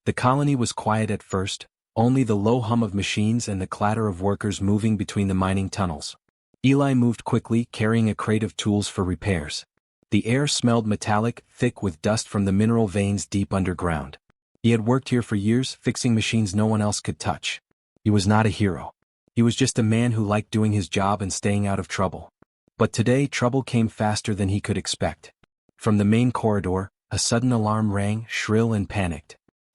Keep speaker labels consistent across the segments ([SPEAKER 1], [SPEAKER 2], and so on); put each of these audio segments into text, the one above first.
[SPEAKER 1] The colony was quiet at first, only the low hum of machines and the clatter of workers moving between the mining tunnels. Eli moved quickly, carrying a crate of tools for repairs. The air smelled metallic, thick with dust from the mineral veins deep underground. He had worked here for years, fixing machines no one else could touch. He was not a hero. He was just a man who liked doing his job and staying out of trouble. But today trouble came faster than he could expect. From the main corridor, a sudden alarm rang, shrill and panicked.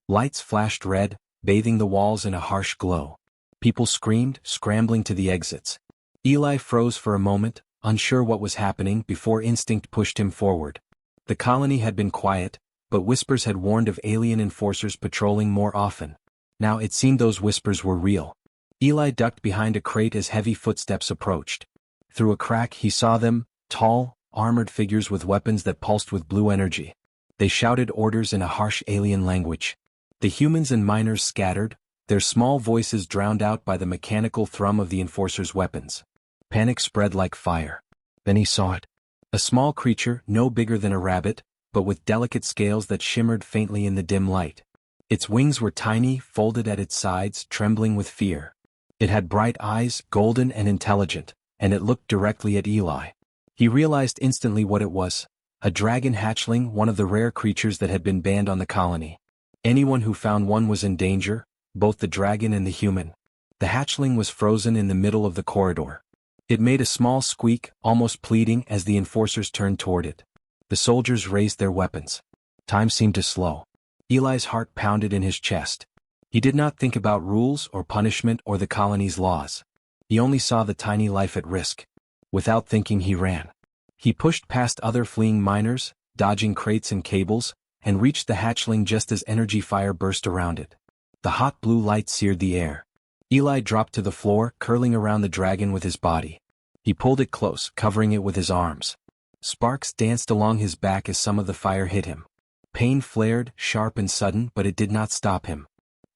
[SPEAKER 1] Lights flashed red, bathing the walls in a harsh glow. People screamed, scrambling to the exits. Eli froze for a moment, unsure what was happening, before instinct pushed him forward. The colony had been quiet, but whispers had warned of alien enforcers patrolling more often. Now it seemed those whispers were real. Eli ducked behind a crate as heavy footsteps approached. Through a crack he saw them, tall, armored figures with weapons that pulsed with blue energy. They shouted orders in a harsh alien language. The humans and miners scattered, their small voices drowned out by the mechanical thrum of the enforcers' weapons. Panic spread like fire. Then he saw it. A small creature, no bigger than a rabbit, but with delicate scales that shimmered faintly in the dim light. Its wings were tiny, folded at its sides, trembling with fear. It had bright eyes, golden and intelligent, and it looked directly at Eli. He realized instantly what it was. A dragon hatchling, one of the rare creatures that had been banned on the colony. Anyone who found one was in danger, both the dragon and the human. The hatchling was frozen in the middle of the corridor. It made a small squeak, almost pleading, as the enforcers turned toward it. The soldiers raised their weapons. Time seemed to slow. Eli's heart pounded in his chest. He did not think about rules or punishment or the colony's laws. He only saw the tiny life at risk. Without thinking he ran. He pushed past other fleeing miners, dodging crates and cables, and reached the hatchling just as energy fire burst around it. The hot blue light seared the air. Eli dropped to the floor, curling around the dragon with his body. He pulled it close, covering it with his arms. Sparks danced along his back as some of the fire hit him. Pain flared, sharp and sudden, but it did not stop him.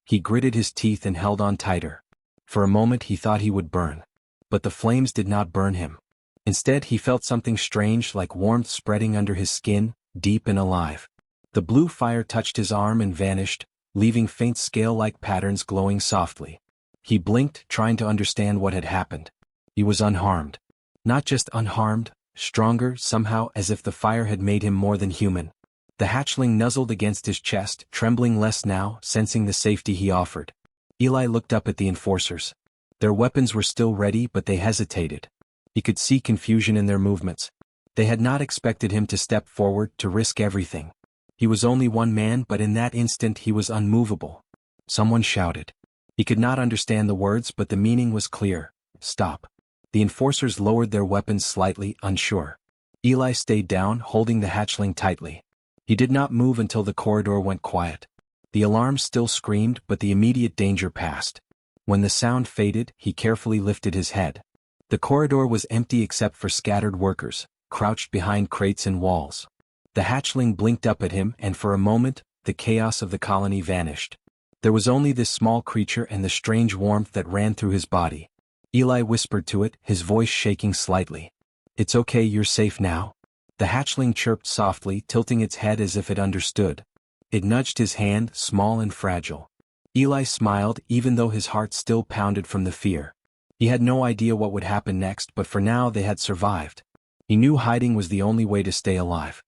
[SPEAKER 1] He gritted his teeth and held on tighter. For a moment he thought he would burn. But the flames did not burn him. Instead he felt something strange, like warmth spreading under his skin, deep and alive. The blue fire touched his arm and vanished, leaving faint scale-like patterns glowing softly. He blinked, trying to understand what had happened. He was unharmed. Not just unharmed, stronger, somehow, as if the fire had made him more than human. The hatchling nuzzled against his chest, trembling less now, sensing the safety he offered. Eli looked up at the enforcers. Their weapons were still ready, but they hesitated. He could see confusion in their movements. They had not expected him to step forward, to risk everything. He was only one man, but in that instant he was unmovable. Someone shouted. He could not understand the words, but the meaning was clear. Stop. The enforcers lowered their weapons slightly, unsure. Eli stayed down, holding the hatchling tightly. He did not move until the corridor went quiet. The alarm still screamed, but the immediate danger passed. When the sound faded, he carefully lifted his head. The corridor was empty except for scattered workers, crouched behind crates and walls. The hatchling blinked up at him, and for a moment, the chaos of the colony vanished. There was only this small creature and the strange warmth that ran through his body. Eli whispered to it, his voice shaking slightly. "It's okay, you're safe now." The hatchling chirped softly, tilting its head as if it understood. It nudged his hand, small and fragile. Eli smiled, even though his heart still pounded from the fear. He had no idea what would happen next, but for now they had survived. He knew hiding was the only way to stay alive.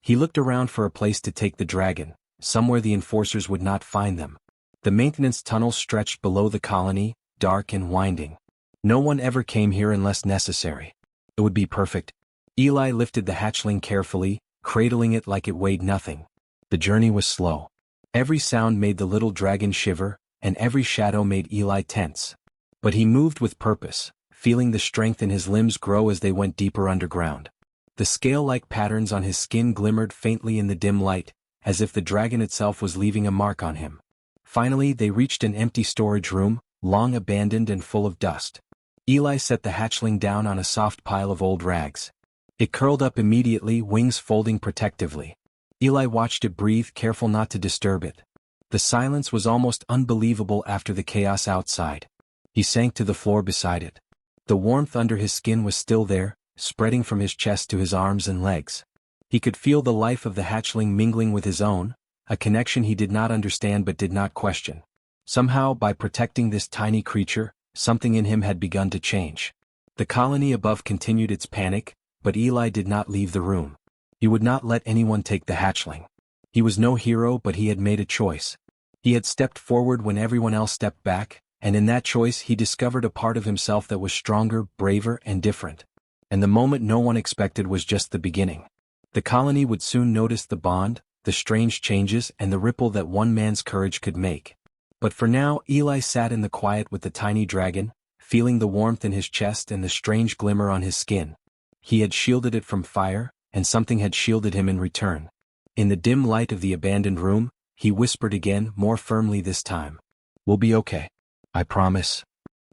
[SPEAKER 1] He looked around for a place to take the dragon, somewhere the enforcers would not find them. The maintenance tunnel stretched below the colony, dark and winding. No one ever came here unless necessary. It would be perfect. Eli lifted the hatchling carefully, cradling it like it weighed nothing. The journey was slow. Every sound made the little dragon shiver, and every shadow made Eli tense. But he moved with purpose, feeling the strength in his limbs grow as they went deeper underground. The scale-like patterns on his skin glimmered faintly in the dim light, as if the dragon itself was leaving a mark on him. Finally they reached an empty storage room, long abandoned and full of dust. Eli set the hatchling down on a soft pile of old rags. It curled up immediately, wings folding protectively. Eli watched it breathe, careful not to disturb it. The silence was almost unbelievable after the chaos outside. He sank to the floor beside it. The warmth under his skin was still there, spreading from his chest to his arms and legs. He could feel the life of the hatchling mingling with his own, a connection he did not understand but did not question. Somehow, by protecting this tiny creature, something in him had begun to change. The colony above continued its panic, but Eli did not leave the room. He would not let anyone take the hatchling. He was no hero, but he had made a choice. He had stepped forward when everyone else stepped back, and in that choice he discovered a part of himself that was stronger, braver, and different. And the moment no one expected was just the beginning. The colony would soon notice the bond, the strange changes, and the ripple that one man's courage could make. But for now, Eli sat in the quiet with the tiny dragon, feeling the warmth in his chest and the strange glimmer on his skin. He had shielded it from fire, and something had shielded him in return. In the dim light of the abandoned room, he whispered again, more firmly this time. "We'll be okay. I promise."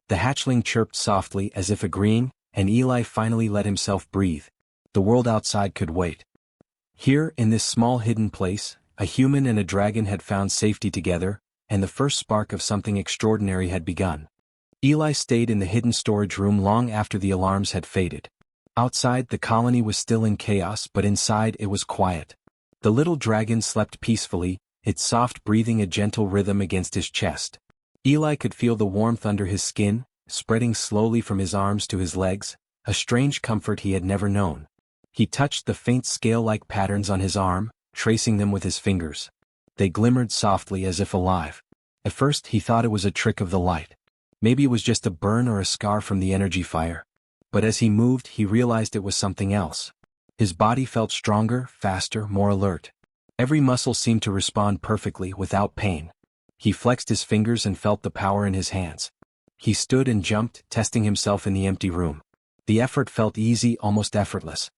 [SPEAKER 1] The hatchling chirped softly as if agreeing, and Eli finally let himself breathe. The world outside could wait. Here, in this small hidden place, a human and a dragon had found safety together, and the first spark of something extraordinary had begun. Eli stayed in the hidden storage room long after the alarms had faded. Outside, the colony was still in chaos, but inside it was quiet. The little dragon slept peacefully, its soft breathing a gentle rhythm against his chest. Eli could feel the warmth under his skin, spreading slowly from his arms to his legs, a strange comfort he had never known. He touched the faint scale-like patterns on his arm, tracing them with his fingers. They glimmered softly as if alive. At first he thought it was a trick of the light. Maybe it was just a burn or a scar from the energy fire. But as he moved, he realized it was something else. His body felt stronger, faster, more alert. Every muscle seemed to respond perfectly, without pain. He flexed his fingers and felt the power in his hands. He stood and jumped, testing himself in the empty room. The effort felt easy, almost effortless.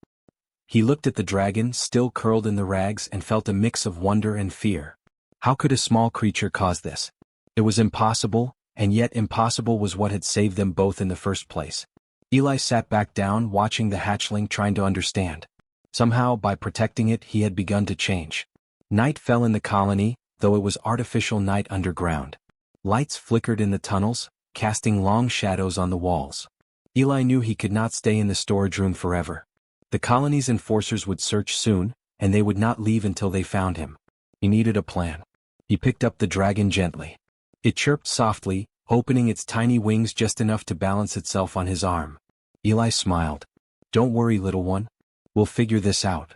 [SPEAKER 1] He looked at the dragon, still curled in the rags, and felt a mix of wonder and fear. How could a small creature cause this? It was impossible, and yet impossible was what had saved them both in the first place. Eli sat back down, watching the hatchling, trying to understand. Somehow, by protecting it, he had begun to change. Night fell in the colony, though it was artificial night underground. Lights flickered in the tunnels, casting long shadows on the walls. Eli knew he could not stay in the storage room forever. The colony's enforcers would search soon, and they would not leave until they found him. He needed a plan. He picked up the dragon gently. It chirped softly, opening its tiny wings just enough to balance itself on his arm. Eli smiled. "Don't worry, little one. We'll figure this out."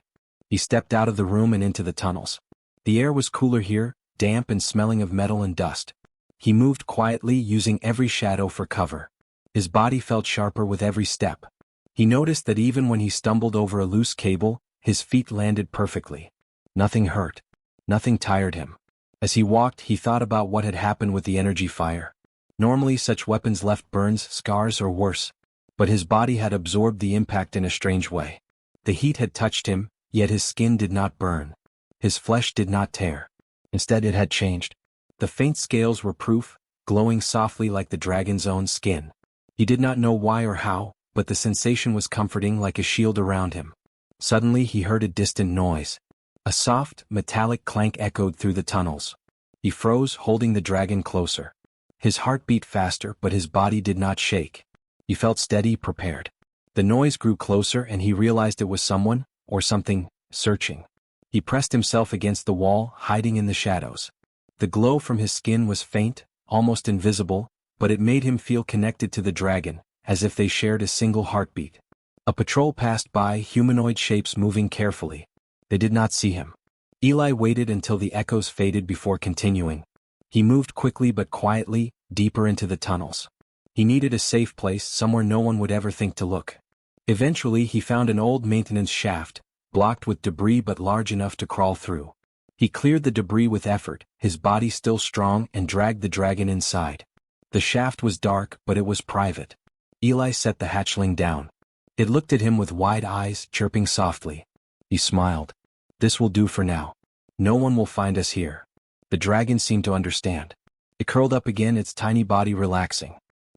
[SPEAKER 1] He stepped out of the room and into the tunnels. The air was cooler here, damp and smelling of metal and dust. He moved quietly, using every shadow for cover. His body felt sharper with every step. He noticed that even when he stumbled over a loose cable, his feet landed perfectly. Nothing hurt. Nothing tired him. As he walked, he thought about what had happened with the energy fire. Normally such weapons left burns, scars, or worse. But his body had absorbed the impact in a strange way. The heat had touched him, yet his skin did not burn. His flesh did not tear. Instead it had changed. The faint scales were proof, glowing softly like the dragon's own skin. He did not know why or how, but the sensation was comforting, like a shield around him. Suddenly he heard a distant noise. A soft, metallic clank echoed through the tunnels. He froze, holding the dragon closer. His heart beat faster, but his body did not shake. He felt steady, prepared. The noise grew closer, and he realized it was someone, or something, searching. He pressed himself against the wall, hiding in the shadows. The glow from his skin was faint, almost invisible, but it made him feel connected to the dragon, as if they shared a single heartbeat. A patrol passed by, humanoid shapes moving carefully. They did not see him. Eli waited until the echoes faded before continuing. He moved quickly but quietly, deeper into the tunnels. He needed a safe place, somewhere no one would ever think to look. Eventually he found an old maintenance shaft, blocked with debris but large enough to crawl through. He cleared the debris with effort, his body still strong, and dragged the dragon inside. The shaft was dark, but it was private. Eli set the hatchling down. It looked at him with wide eyes, chirping softly. He smiled. "This will do for now. No one will find us here." The dragon seemed to understand. It curled up again, its tiny body relaxing.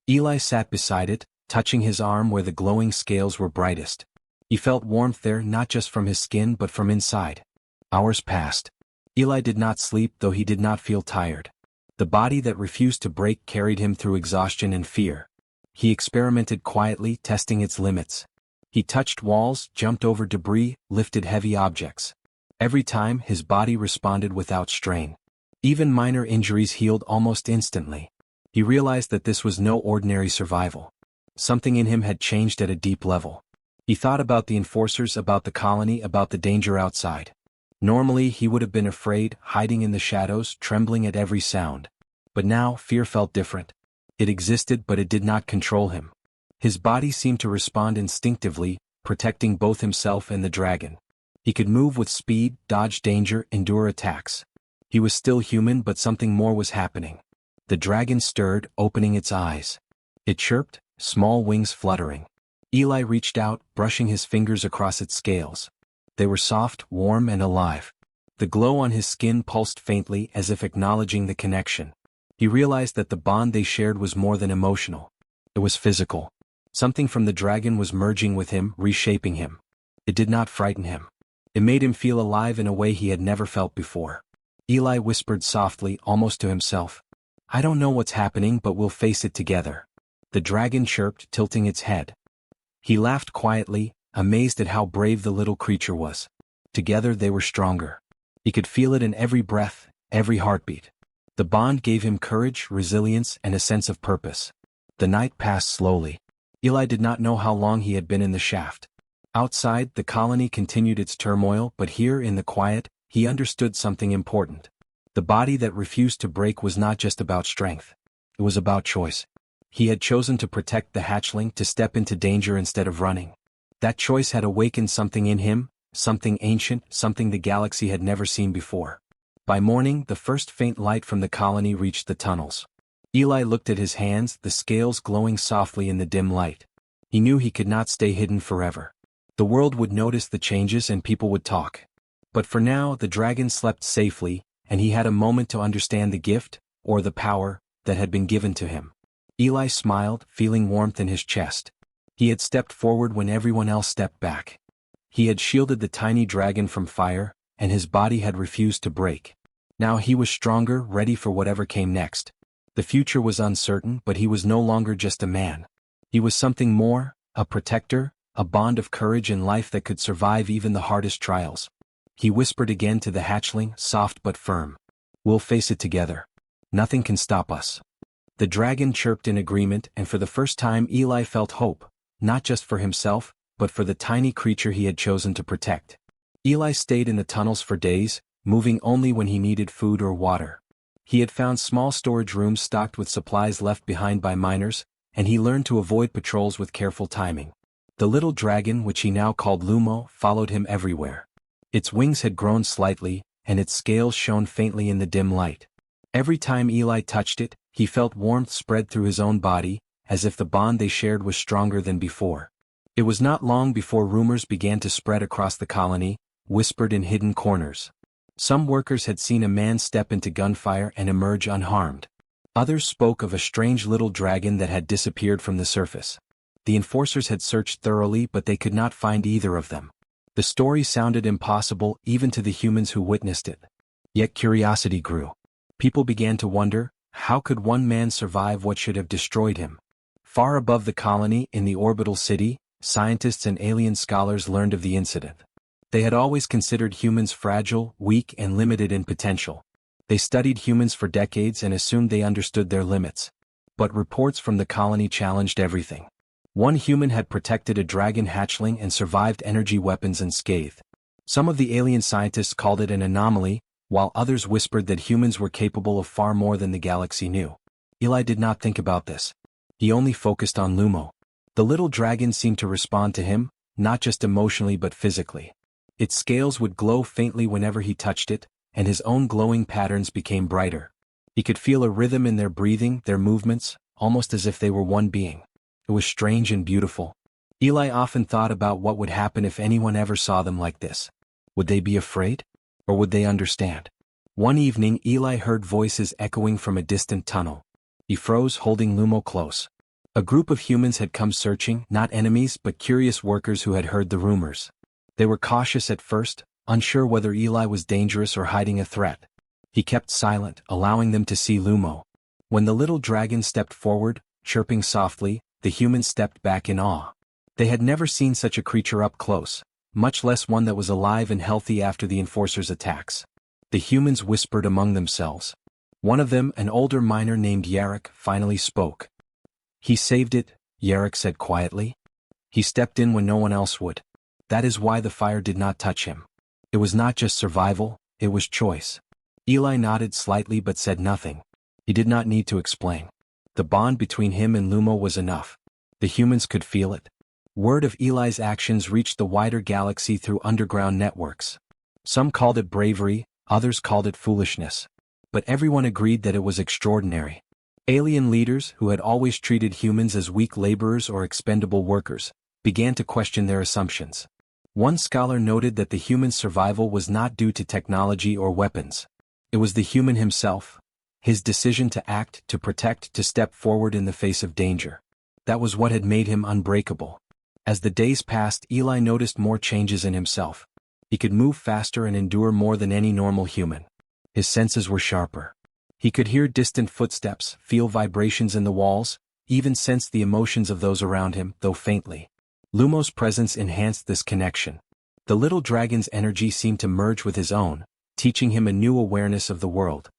[SPEAKER 1] Eli sat beside it, touching his arm where the glowing scales were brightest. He felt warmth there, not just from his skin but from inside. Hours passed. Eli did not sleep, though he did not feel tired. The body that refused to break carried him through exhaustion and fear. He experimented quietly, testing its limits. He touched walls, jumped over debris, lifted heavy objects. Every time, his body responded without strain. Even minor injuries healed almost instantly. He realized that this was no ordinary survival. Something in him had changed at a deep level. He thought about the enforcers, about the colony, about the danger outside. Normally he would have been afraid, hiding in the shadows, trembling at every sound. But now, fear felt different. It existed, but it did not control him. His body seemed to respond instinctively, protecting both himself and the dragon. He could move with speed, dodge danger, endure attacks. He was still human, but something more was happening. The dragon stirred, opening its eyes. It chirped, small wings fluttering. Eli reached out, brushing his fingers across its scales. They were soft, warm, and alive. The glow on his skin pulsed faintly, as if acknowledging the connection. He realized that the bond they shared was more than emotional. It was physical. Something from the dragon was merging with him, reshaping him. It did not frighten him. It made him feel alive in a way he had never felt before. Eli whispered softly, almost to himself, "I don't know what's happening, but we'll face it together." The dragon chirped, tilting its head. He laughed quietly, amazed at how brave the little creature was. Together they were stronger. He could feel it in every breath, every heartbeat. The bond gave him courage, resilience, and a sense of purpose. The night passed slowly. Eli did not know how long he had been in the shaft. Outside, the colony continued its turmoil, but here in the quiet, he understood something important. The body that refused to break was not just about strength. It was about choice. He had chosen to protect the hatchling, to step into danger instead of running. That choice had awakened something in him, something ancient, something the galaxy had never seen before. By morning, the first faint light from the colony reached the tunnels. Eli looked at his hands, the scales glowing softly in the dim light. He knew he could not stay hidden forever. The world would notice the changes and people would talk. But for now, the dragon slept safely, and he had a moment to understand the gift, or the power, that had been given to him. Eli smiled, feeling warmth in his chest. He had stepped forward when everyone else stepped back. He had shielded the tiny dragon from fire, and his body had refused to break. Now he was stronger, ready for whatever came next. The future was uncertain, but he was no longer just a man. He was something more, a protector, a bond of courage and life that could survive even the hardest trials. He whispered again to the hatchling, soft but firm. "We'll face it together. Nothing can stop us." The dragon chirped in agreement, and for the first time Eli felt hope, not just for himself, but for the tiny creature he had chosen to protect. Eli stayed in the tunnels for days, moving only when he needed food or water. He had found small storage rooms stocked with supplies left behind by miners, and he learned to avoid patrols with careful timing. The little dragon, which he now called Lumo, followed him everywhere. Its wings had grown slightly, and its scales shone faintly in the dim light. Every time Eli touched it, he felt warmth spread through his own body, as if the bond they shared was stronger than before. It was not long before rumors began to spread across the colony, whispered in hidden corners. Some workers had seen a man step into Gunfire and emerge unharmed. Others spoke of a strange little dragon that had disappeared from the surface. The enforcers had searched thoroughly, but they could not find either of them. The story sounded impossible even to the humans who witnessed it. Yet curiosity grew. People began to wonder, how could one man survive what should have destroyed him? Far above the colony, in the orbital city, scientists and alien scholars learned of the incident. They had always considered humans fragile, weak, and limited in potential. They studied humans for decades and assumed they understood their limits. But reports from the colony challenged everything. One human had protected a dragon hatchling and survived energy weapons unscathed. Some of the alien scientists called it an anomaly, while others whispered that humans were capable of far more than the galaxy knew. Eli did not think about this. He only focused on Lumo. The little dragon seemed to respond to him, not just emotionally but physically. Its scales would glow faintly whenever he touched it, and his own glowing patterns became brighter. He could feel a rhythm in their breathing, their movements, almost as if they were one being. It was strange and beautiful. Eli often thought about what would happen if anyone ever saw them like this. Would they be afraid? Or would they understand? One evening Eli heard voices echoing from a distant tunnel. He froze, holding Lumo close. A group of humans had come searching, not enemies but curious workers who had heard the rumors. They were cautious at first, unsure whether Eli was dangerous or hiding a threat. He kept silent, allowing them to see Lumo. When the little dragon stepped forward, chirping softly, the humans stepped back in awe. They had never seen such a creature up close, much less one that was alive and healthy after the Enforcers' attacks. The humans whispered among themselves. One of them, an older miner named Yarrick, finally spoke. "He saved it," Yarrick said quietly. "He stepped in when no one else would. That is why the fire did not touch him. It was not just survival, it was choice." Eli nodded slightly but said nothing. He did not need to explain. The bond between him and Lumo was enough. The humans could feel it. Word of Eli's actions reached the wider galaxy through underground networks. Some called it bravery, others called it foolishness. But everyone agreed that it was extraordinary. Alien leaders, who had always treated humans as weak laborers or expendable workers, began to question their assumptions. One scholar noted that the human's survival was not due to technology or weapons. It was the human himself, his decision to act, to protect, to step forward in the face of danger. That was what had made him unbreakable. As the days passed, Eli noticed more changes in himself. He could move faster and endure more than any normal human. His senses were sharper. He could hear distant footsteps, feel vibrations in the walls, even sense the emotions of those around him, though faintly. Lumo's presence enhanced this connection. The little dragon's energy seemed to merge with his own, teaching him a new awareness of the world.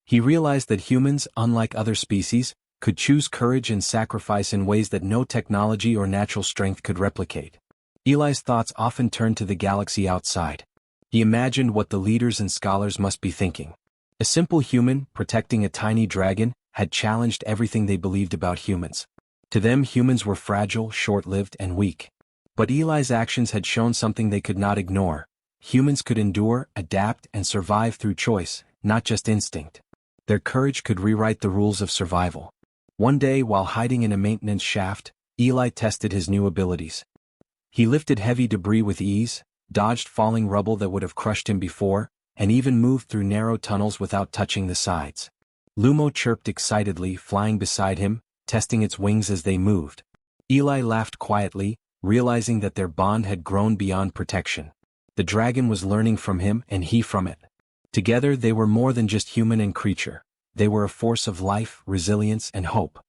[SPEAKER 1] He realized that humans, unlike other species, could choose courage and sacrifice in ways that no technology or natural strength could replicate. Eli's thoughts often turned to the galaxy outside. He imagined what the leaders and scholars must be thinking. A simple human, protecting a tiny dragon, had challenged everything they believed about humans. To them, humans were fragile, short-lived, and weak. But Eli's actions had shown something they could not ignore. Humans could endure, adapt, and survive through choice, not just instinct. Their courage could rewrite the rules of survival. One day, while hiding in a maintenance shaft, Eli tested his new abilities. He lifted heavy debris with ease, dodged falling rubble that would have crushed him before, and even moved through narrow tunnels without touching the sides. Lumo chirped excitedly, flying beside him, testing its wings as they moved. Eli laughed quietly, realizing that their bond had grown beyond protection. The dragon was learning from him and he from it. Together they were more than just human and creature. They were a force of life, resilience, and hope.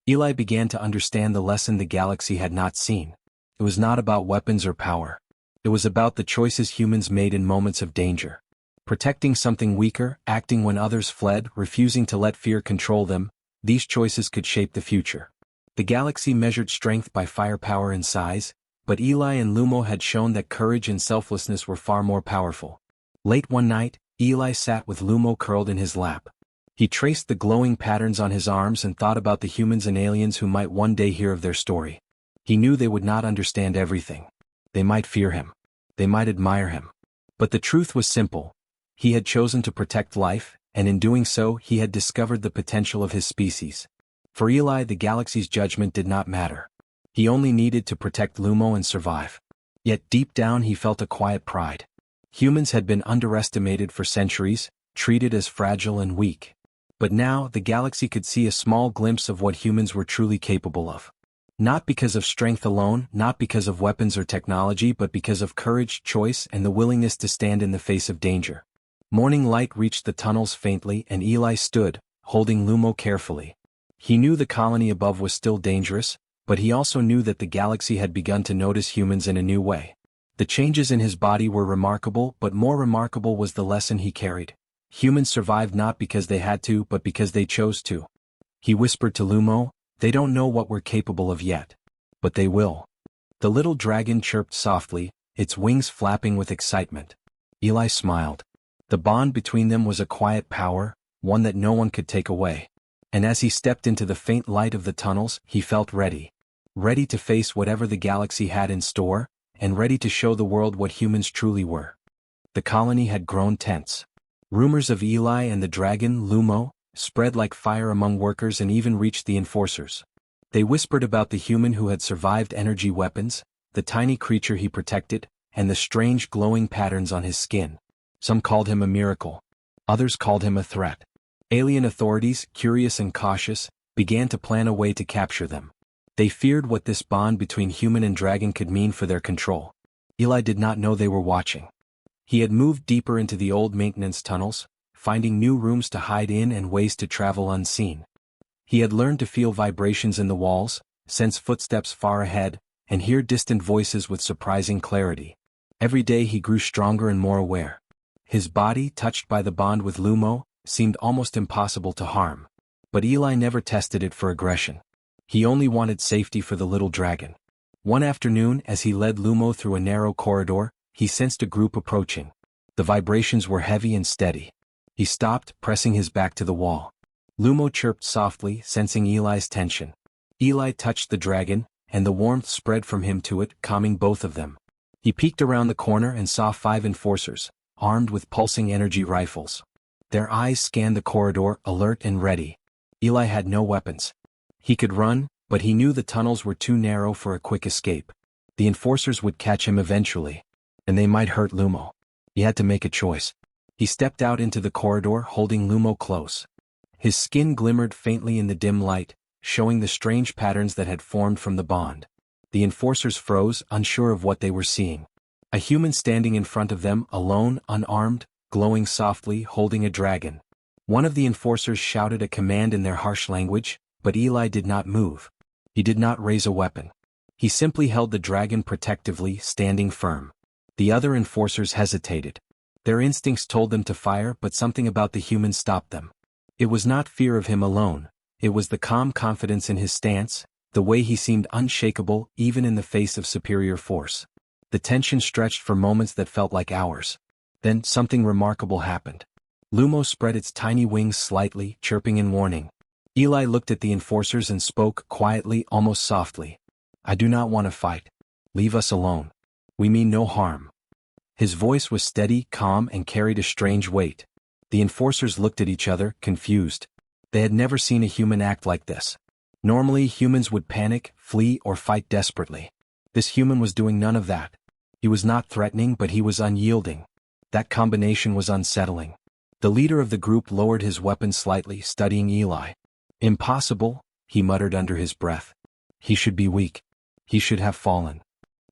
[SPEAKER 1] Eli began to understand the lesson the galaxy had not seen. It was not about weapons or power. It was about the choices humans made in moments of danger. Protecting something weaker, acting when others fled, refusing to let fear control them, these choices could shape the future. The galaxy measured strength by firepower and size, but Eli and Lumo had shown that courage and selflessness were far more powerful. Late one night, Eli sat with Lumo curled in his lap. He traced the glowing patterns on his arms and thought about the humans and aliens who might one day hear of their story. He knew they would not understand everything. They might fear him. They might admire him. But the truth was simple. He had chosen to protect life, and in doing so he had discovered the potential of his species. For Eli, the galaxy's judgment did not matter. He only needed to protect Lumo and survive. Yet deep down he felt a quiet pride. Humans had been underestimated for centuries, treated as fragile and weak. But now the galaxy could see a small glimpse of what humans were truly capable of. Not because of strength alone, not because of weapons or technology, but because of courage, choice, and the willingness to stand in the face of danger. Morning light reached the tunnels faintly and Eli stood, holding Lumo carefully. He knew the colony above was still dangerous, but he also knew that the galaxy had begun to notice humans in a new way. The changes in his body were remarkable, but more remarkable was the lesson he carried. Humans survived not because they had to, but because they chose to. He whispered to Lumo, "They don't know what we're capable of yet. But they will." The little dragon chirped softly, its wings flapping with excitement. Eli smiled. The bond between them was a quiet power, one that no one could take away. And as he stepped into the faint light of the tunnels, he felt ready. Ready to face whatever the galaxy had in store, and ready to show the world what humans truly were. The colony had grown tense. Rumors of Eli and the dragon, Lumo, spread like fire among workers and even reached the enforcers. They whispered about the human who had survived energy weapons, the tiny creature he protected, and the strange glowing patterns on his skin. Some called him a miracle. Others called him a threat. Alien authorities, curious and cautious, began to plan a way to capture them. They feared what this bond between human and dragon could mean for their control. Eli did not know they were watching. He had moved deeper into the old maintenance tunnels, finding new rooms to hide in and ways to travel unseen. He had learned to feel vibrations in the walls, sense footsteps far ahead, and hear distant voices with surprising clarity. Every day he grew stronger and more aware. His body, touched by the bond with Lumo, seemed almost impossible to harm. But Eli never tested it for aggression. He only wanted safety for the little dragon. One afternoon, as he led Lumo through a narrow corridor, he sensed a group approaching. The vibrations were heavy and steady. He stopped, pressing his back to the wall. Lumo chirped softly, sensing Eli's tension. Eli touched the dragon, and the warmth spread from him to it, calming both of them. He peeked around the corner and saw 5 enforcers, armed with pulsing energy rifles. Their eyes scanned the corridor, alert and ready. Eli had no weapons. He could run, but he knew the tunnels were too narrow for a quick escape. The enforcers would catch him eventually, and they might hurt Lumo. He had to make a choice. He stepped out into the corridor, holding Lumo close. His skin glimmered faintly in the dim light, showing the strange patterns that had formed from the bond. The enforcers froze, unsure of what they were seeing. A human standing in front of them, alone, unarmed, glowing softly, holding a dragon. One of the enforcers shouted a command in their harsh language, but Eli did not move. He did not raise a weapon. He simply held the dragon protectively, standing firm. The other enforcers hesitated. Their instincts told them to fire, but something about the human stopped them. It was not fear of him alone. It was the calm confidence in his stance, the way he seemed unshakable even in the face of superior force. The tension stretched for moments that felt like hours. Then something remarkable happened. Lumo spread its tiny wings slightly, chirping in warning. Eli looked at the enforcers and spoke quietly, almost softly. "I do not want to fight. Leave us alone. We mean no harm." His voice was steady, calm, and carried a strange weight. The enforcers looked at each other, confused. They had never seen a human act like this. Normally, humans would panic, flee, or fight desperately. This human was doing none of that. He was not threatening, but he was unyielding. That combination was unsettling. The leader of the group lowered his weapon slightly, studying Eli. "Impossible," he muttered under his breath. "He should be weak. He should have fallen."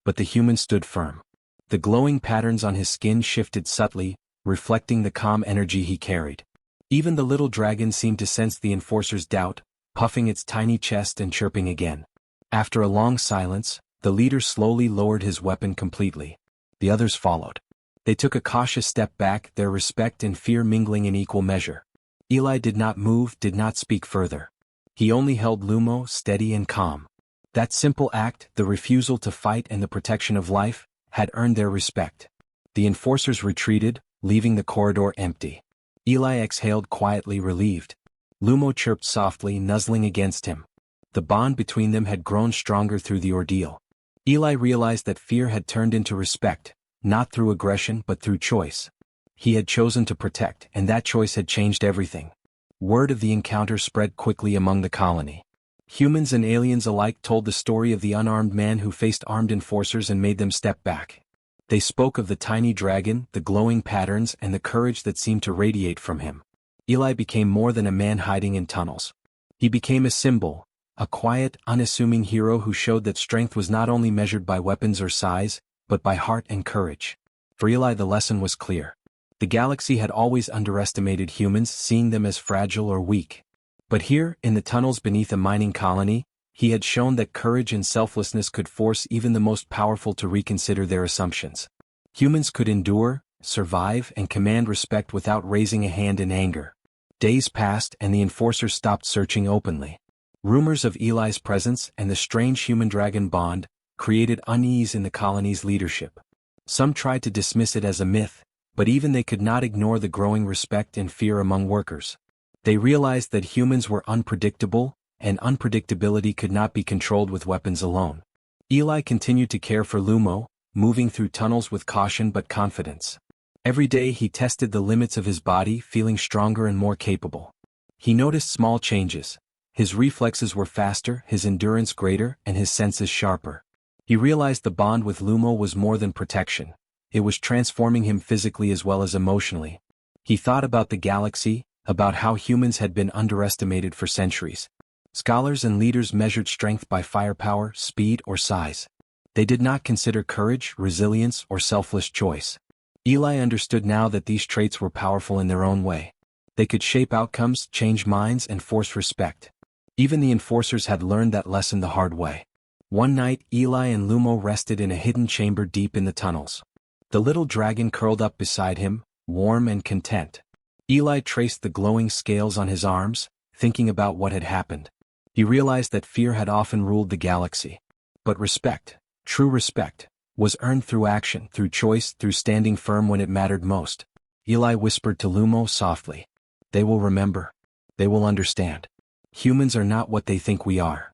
[SPEAKER 1] But the human stood firm. The glowing patterns on his skin shifted subtly, reflecting the calm energy he carried. Even the little dragon seemed to sense the enforcer's doubt, puffing its tiny chest and chirping again. After a long silence, the leader slowly lowered his weapon completely. The others followed. They took a cautious step back, their respect and fear mingling in equal measure. Eli did not move, did not speak further. He only held Lumo, steady and calm. That simple act, the refusal to fight and the protection of life, had earned their respect. The enforcers retreated, leaving the corridor empty. Eli exhaled quietly, relieved. Lumo chirped softly, nuzzling against him. The bond between them had grown stronger through the ordeal. Eli realized that fear had turned into respect, not through aggression but through choice. He had chosen to protect, and that choice had changed everything. Word of the encounter spread quickly among the colony. Humans and aliens alike told the story of the unarmed man who faced armed enforcers and made them step back. They spoke of the tiny dragon, the glowing patterns, and the courage that seemed to radiate from him. Eli became more than a man hiding in tunnels. He became a symbol, a quiet, unassuming hero who showed that strength was not only measured by weapons or size, but by heart and courage. For Eli, the lesson was clear. The galaxy had always underestimated humans, seeing them as fragile or weak. But here, in the tunnels beneath a mining colony, he had shown that courage and selflessness could force even the most powerful to reconsider their assumptions. Humans could endure, survive, and command respect without raising a hand in anger. Days passed and the enforcers stopped searching openly. Rumors of Eli's presence and the strange human-dragon bond created unease in the colony's leadership. Some tried to dismiss it as a myth, but even they could not ignore the growing respect and fear among workers. They realized that humans were unpredictable, and unpredictability could not be controlled with weapons alone. Eli continued to care for Lumo, moving through tunnels with caution but confidence. Every day he tested the limits of his body, feeling stronger and more capable. He noticed small changes. His reflexes were faster, his endurance greater, and his senses sharper. He realized the bond with Lumo was more than protection. It was transforming him physically as well as emotionally. He thought about the galaxy, about how humans had been underestimated for centuries. Scholars and leaders measured strength by firepower, speed, or size. They did not consider courage, resilience, or selfless choice. Eli understood now that these traits were powerful in their own way. They could shape outcomes, change minds, and force respect. Even the enforcers had learned that lesson the hard way. One night, Eli and Lumo rested in a hidden chamber deep in the tunnels. The little dragon curled up beside him, warm and content. Eli traced the glowing scales on his arms, thinking about what had happened. He realized that fear had often ruled the galaxy. But respect, true respect, was earned through action, through choice, through standing firm when it mattered most. Eli whispered to Lumo softly. They will remember. They will understand. Humans are not what they think we are.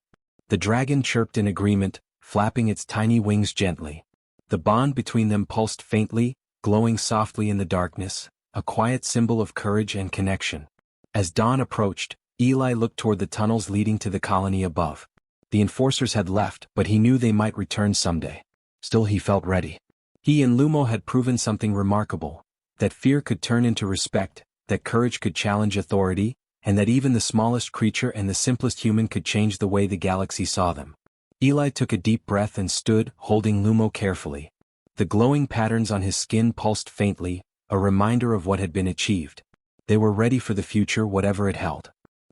[SPEAKER 1] The dragon chirped in agreement, flapping its tiny wings gently. The bond between them pulsed faintly, glowing softly in the darkness, a quiet symbol of courage and connection. As dawn approached, Eli looked toward the tunnels leading to the colony above. The enforcers had left, but he knew they might return someday. Still, he felt ready. He and Lumo had proven something remarkable, that fear could turn into respect, that courage could challenge authority, and that even the smallest creature and the simplest human could change the way the galaxy saw them. Eli took a deep breath and stood, holding Lumo carefully. The glowing patterns on his skin pulsed faintly, a reminder of what had been achieved. They were ready for the future, whatever it held.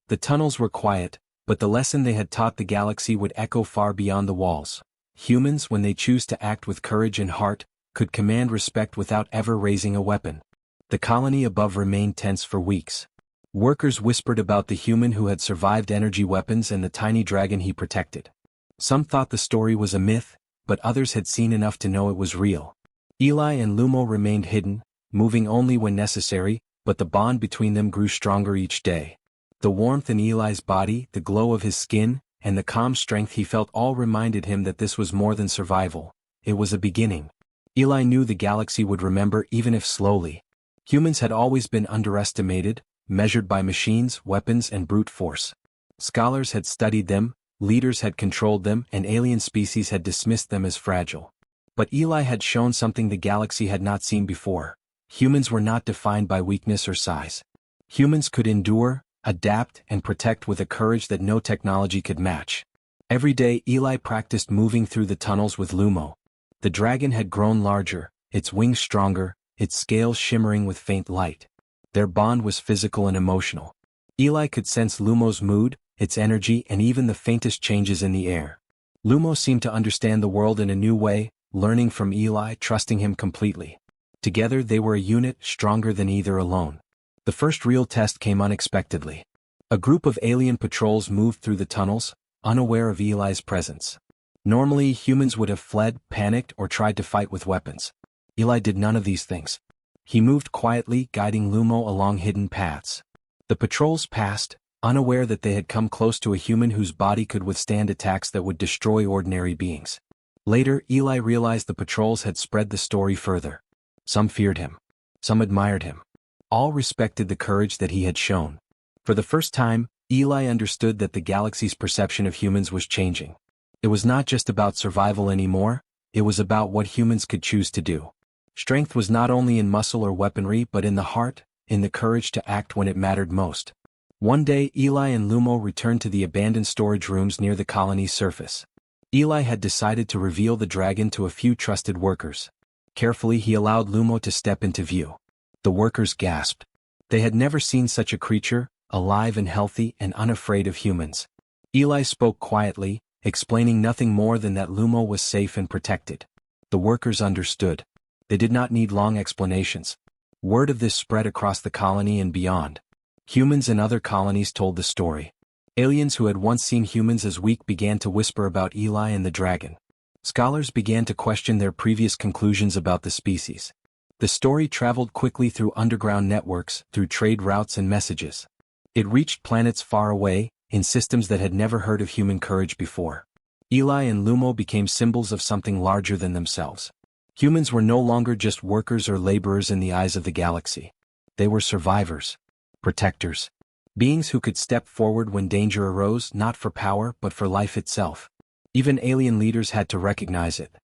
[SPEAKER 1] The tunnels were quiet, but the lesson they had taught the galaxy would echo far beyond the walls. Humans, when they choose to act with courage and heart, could command respect without ever raising a weapon. The colony above remained tense for weeks. Workers whispered about the human who had survived energy weapons and the tiny dragon he protected. Some thought the story was a myth, but others had seen enough to know it was real. Eli and Lumo remained hidden, moving only when necessary, but the bond between them grew stronger each day. The warmth in Eli's body, the glow of his skin, and the calm strength he felt all reminded him that this was more than survival. It was a beginning. Eli knew the galaxy would remember, even if slowly. Humans had always been underestimated, measured by machines, weapons, and brute force. Scholars had studied them, leaders had controlled them, and alien species had dismissed them as fragile. But Eli had shown something the galaxy had not seen before. Humans were not defined by weakness or size. Humans could endure, adapt, and protect with a courage that no technology could match. Every day Eli practiced moving through the tunnels with Lumo. The dragon had grown larger, its wings stronger, its scales shimmering with faint light. Their bond was physical and emotional. Eli could sense Lumo's mood, its energy, and even the faintest changes in the air. Lumo seemed to understand the world in a new way, learning from Eli, trusting him completely. Together they were a unit, stronger than either alone. The first real test came unexpectedly. A group of alien patrols moved through the tunnels, unaware of Eli's presence. Normally, humans would have fled, panicked, or tried to fight with weapons. Eli did none of these things. He moved quietly, guiding Lumo along hidden paths. The patrols passed, unaware that they had come close to a human whose body could withstand attacks that would destroy ordinary beings. Later, Eli realized the patrols had spread the story further. Some feared him. Some admired him. All respected the courage that he had shown. For the first time, Eli understood that the galaxy's perception of humans was changing. It was not just about survival anymore, it was about what humans could choose to do. Strength was not only in muscle or weaponry but in the heart, in the courage to act when it mattered most. One day Eli and Lumo returned to the abandoned storage rooms near the colony's surface. Eli had decided to reveal the dragon to a few trusted workers. Carefully he allowed Lumo to step into view. The workers gasped. They had never seen such a creature, alive and healthy and unafraid of humans. Eli spoke quietly, explaining nothing more than that Lumo was safe and protected. The workers understood. They did not need long explanations. Word of this spread across the colony and beyond. Humans in other colonies told the story. Aliens who had once seen humans as weak began to whisper about Eli and the dragon. Scholars began to question their previous conclusions about the species. The story traveled quickly through underground networks, through trade routes and messages. It reached planets far away, in systems that had never heard of human courage before. Eli and Lumo became symbols of something larger than themselves. Humans were no longer just workers or laborers in the eyes of the galaxy. They were survivors, protectors, beings who could step forward when danger arose, not for power but for life itself. Even alien leaders had to recognize it.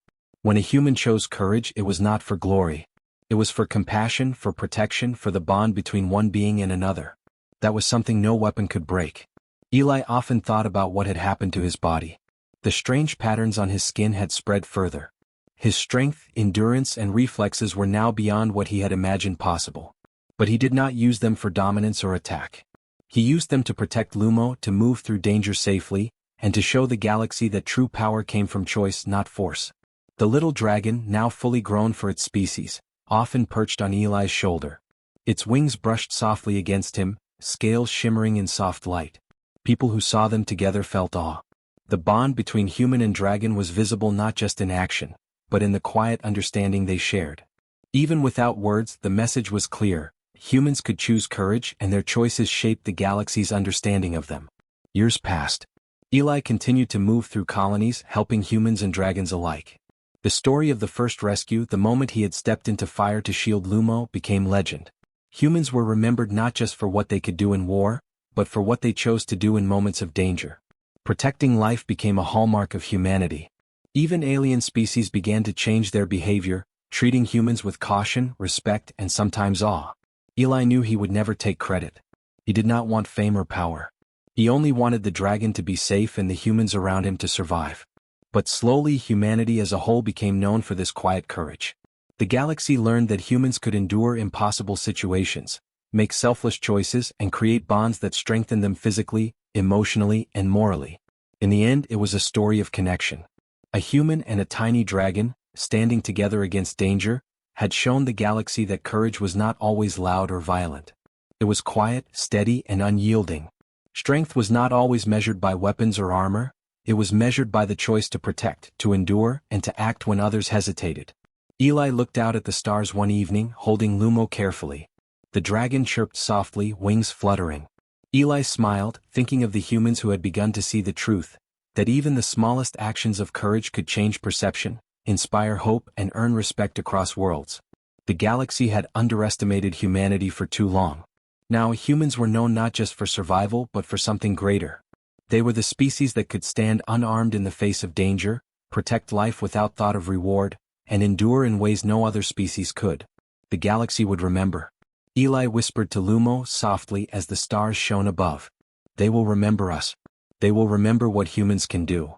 [SPEAKER 1] When a human chose courage, it was not for glory. It was for compassion, for protection, for the bond between one being and another. That was something no weapon could break. Eli often thought about what had happened to his body. The strange patterns on his skin had spread further. His strength, endurance, and reflexes were now beyond what he had imagined possible. But he did not use them for dominance or attack. He used them to protect Lumo, to move through danger safely, and to show the galaxy that true power came from choice, not force. The little dragon, now fully grown for its species, often perched on Eli's shoulder. Its wings brushed softly against him, scales shimmering in soft light. People who saw them together felt awe. The bond between human and dragon was visible not just in action, but in the quiet understanding they shared. Even without words, the message was clear: humans could choose courage, and their choices shaped the galaxy's understanding of them. Years passed. Eli continued to move through colonies, helping humans and dragons alike. The story of the first rescue, the moment he had stepped into fire to shield Lumo, became legend. Humans were remembered not just for what they could do in war, but for what they chose to do in moments of danger. Protecting life became a hallmark of humanity. Even alien species began to change their behavior, treating humans with caution, respect, and sometimes awe. Eli knew he would never take credit. He did not want fame or power. He only wanted the dragon to be safe and the humans around him to survive. But slowly, humanity as a whole became known for this quiet courage. The galaxy learned that humans could endure impossible situations, make selfless choices, and create bonds that strengthened them physically, emotionally, and morally. In the end, it was a story of connection. A human and a tiny dragon, standing together against danger, had shown the galaxy that courage was not always loud or violent. It was quiet, steady, and unyielding. Strength was not always measured by weapons or armor. It was measured by the choice to protect, to endure, and to act when others hesitated. Eli looked out at the stars one evening, holding Lumo carefully. The dragon chirped softly, wings fluttering. Eli smiled, thinking of the humans who had begun to see the truth, that even the smallest actions of courage could change perception, inspire hope, and earn respect across worlds. The galaxy had underestimated humanity for too long. Now humans were known not just for survival but for something greater. They were the species that could stand unarmed in the face of danger, protect life without thought of reward, and endure in ways no other species could. The galaxy would remember. Eli whispered to Lumo softly as the stars shone above. They will remember us. They will remember what humans can do.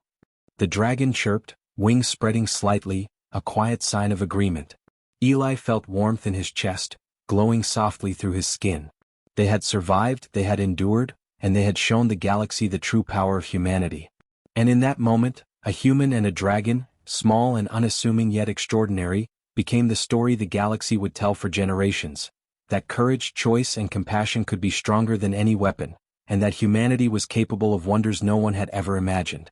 [SPEAKER 1] The dragon chirped, wings spreading slightly, a quiet sign of agreement. Eli felt warmth in his chest, glowing softly through his skin. They had survived, they had endured, and they had shown the galaxy the true power of humanity. And in that moment, a human and a dragon, small and unassuming yet extraordinary, became the story the galaxy would tell for generations. That courage, choice, and compassion could be stronger than any weapon, and that humanity was capable of wonders no one had ever imagined.